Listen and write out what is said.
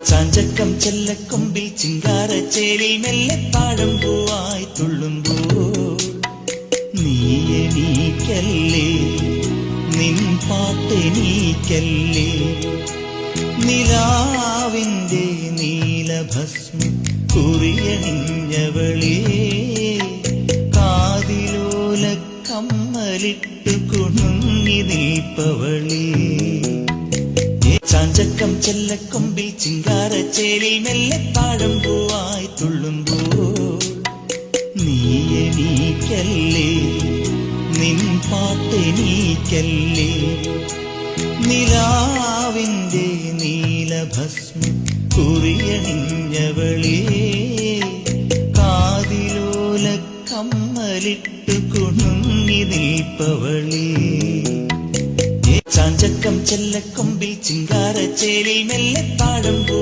ചാഞ്ചക്കം ചെല്ലക്കൊമ്പിൽ ചിങ്കാരച്ചേരിൽ മെല്ലെ താഴമ്പൂവായി തുള്ളുമ്പോൾ നീ എണീക്കല്ലേ, നിൻ പാട്ടെണീക്കല്ലേ. നിലാവിന്റെ നീലഭസ്മം കുറിയണിഞ്ഞവളേ, കാതിലോല കമ്മലിട്ടു കുണുങ്ങി നിൽപ്പവളേ. ചാഞ്ചക്കം ചെല്ലക്കൊമ്പിൽ ചിങ്കാരച്ചേരിൽ മെല്ലെ താഴമ്പൂവായി തുള്ളുമ്പോൾ നീ എണീക്കല്ലേ, നിൻ പാട്ടെണീക്കല്ലേ. നിലാവിന്റെ നീലഭസ്മം കുറിയണിഞ്ഞവളേ, കാതിലോല കമ്മലിട്ടു കുണുങ്ങി നിൽപ്പവളേ. ചാഞ്ചക്കം ചെല്ലക്കൊമ്പിൽ ചിങ്കാരച്ചേരിൽ മെല്ലെ താഴമ്പൂ